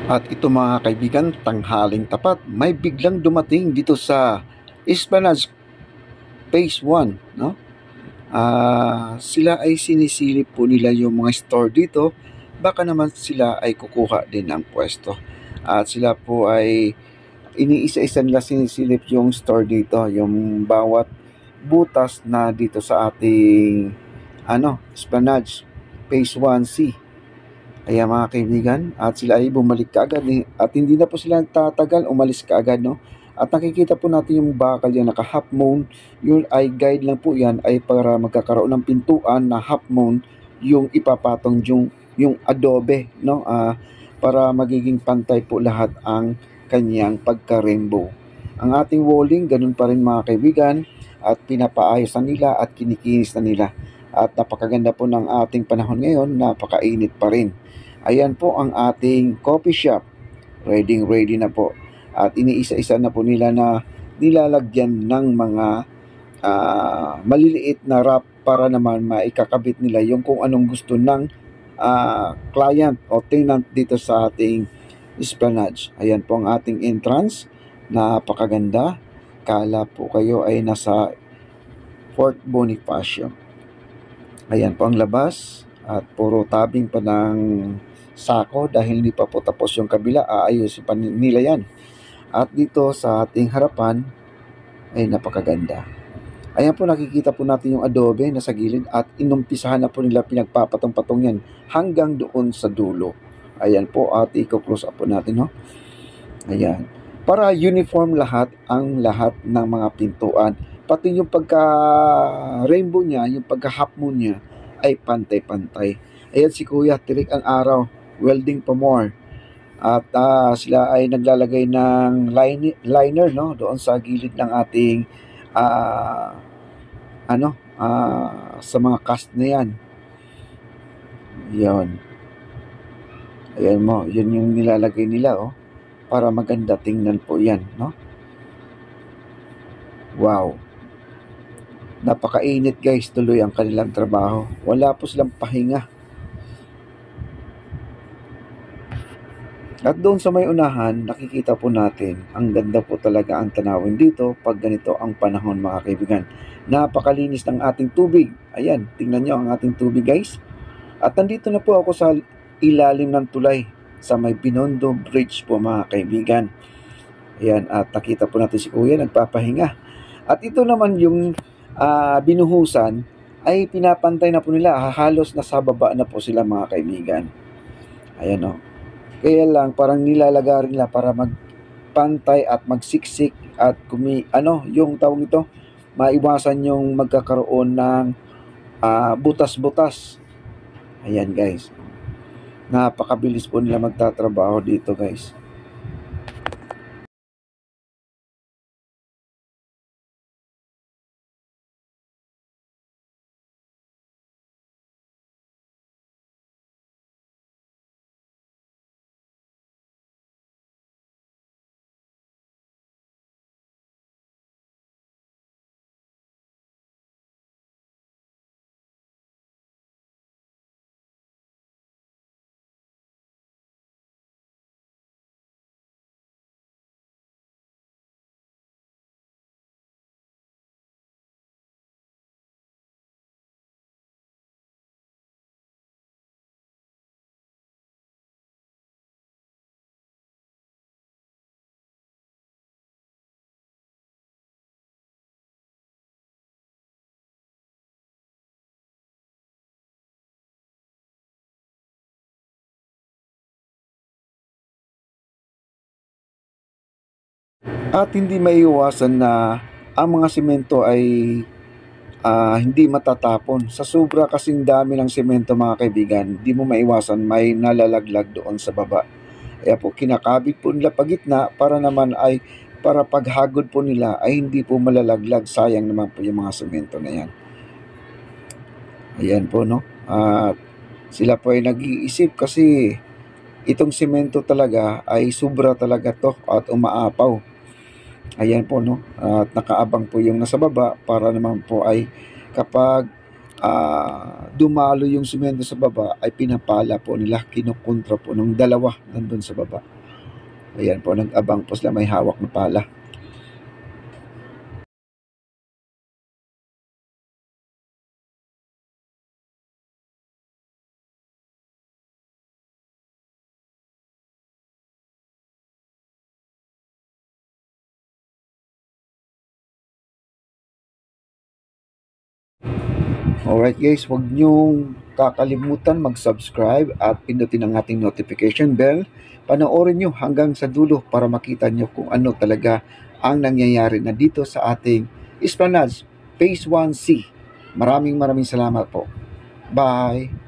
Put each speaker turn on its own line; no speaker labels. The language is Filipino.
At ito mga kaibigan, tanghaling tapat, may biglang dumating dito sa Esplanade Phase 1, no? Sila ay sinisilip po nila yung mga store dito, baka naman sila ay kukuha din ng pwesto. At sila po ay iniisa-isa nila sinisilip yung store dito, yung bawat butas na dito sa ating Esplanade Phase 1C. Kaya mga kaibigan, at sila ay bumalik kaagad at hindi na po sila tatagal, umalis kaagad, no? At nakikita po natin yung bakal yan, naka half moon, yun ay guide lang po yan, ay para magkakaroon ng pintuan na half moon, yung ipapatong yung adobe, no? Para magiging pantay po lahat ang kanyang pagka-rainbow. Ang ating walling, ganun pa rin mga kaibigan, at pinapaayos na nila at kinikinis na nila. At napakaganda po ng ating panahon ngayon, napakainit pa rin. Ayan po ang ating coffee shop. Ready na po. At iniisa-isa na po nila na nilalagyan ng mga maliliit na wrap para naman maikakabit nila yung kung anong gusto ng client o tenant dito sa ating Esplanade. Ayan po ang ating entrance. Napakaganda. Kala po kayo ay nasa Fort Bonifacio. Ayan po ang labas at puro tabing pa ng sako dahil hindi pa po tapos yung kabila, aayusin pa nila yan. At dito sa ating harapan ay napakaganda. Ayan po, nakikita po natin yung adobe na sa gilid at inumpisahan na po nila, pinagpapatong-patong yan hanggang doon sa dulo. Ayan po, at i-close up po natin, no? Ayan. Para uniform lahat ng mga pintuan. Pati yung pagka-rainbow niya, yung pagka-half moon niya, ay pantay-pantay. Ayan si Kuya, tirik ang araw, welding pa more. At sila ay naglalagay ng liner, no, doon sa gilid ng ating sa mga cast na yan. Yan. Ayan mo, yun yung nilalagay nila, oh, para maganda tingnan po yan, no? Wow. Napakainit guys, tuloy ang kanilang trabaho. Wala po silang pahinga. At doon sa may unahan, nakikita po natin, ang ganda po talaga ang tanawin dito pag ganito ang panahon mga kaibigan. Napakalinis ng ating tubig. Ayan, tingnan nyo ang ating tubig guys. At nandito na po ako sa ilalim ng tulay sa may Binondo Bridge po mga kaibigan. Ayan, at nakita po natin si Kuya nagpapahinga. At ito naman yung binuhusan ay pinapantay na po nila. Halos nasa baba na po sila mga kaibigan. Ayan o. Kaya lang parang nilalagarin nila para magpantay at magsiksik at yung tawag ito, maiwasan yung magkakaroon ng butas-butas. Ayan guys. Napakabilis po nila magtatrabaho dito guys. At hindi maiiwasan na ang mga semento ay hindi matatapon. Sa sobra kasing dami ng semento mga kaibigan, di mo maiwasan may nalalaglag doon sa baba. Kaya po kinakabit po nila pagitna para naman ay para paghagod po nila ay hindi po malalaglag. Sayang naman po yung mga semento na yan. Ayan po, no? At sila po ay nag-iisip kasi itong semento talaga ay sobra talaga to at umaapaw. Ayan po, no? At nakaabang po yung nasa baba para naman po ay kapag dumalo yung semento sa baba ay pinapala po nila, kinukontra po ng dalawa nandun sa baba. Ayan po, nag-abang po sila, may hawak na pala. Alright guys, huwag niyong kakalimutan mag-subscribe at pindutin ang ating notification bell. Panoorin niyo hanggang sa dulo para makita niyo kung ano talaga ang nangyayari na dito sa ating Esplanade Phase 1C. Maraming salamat po. Bye!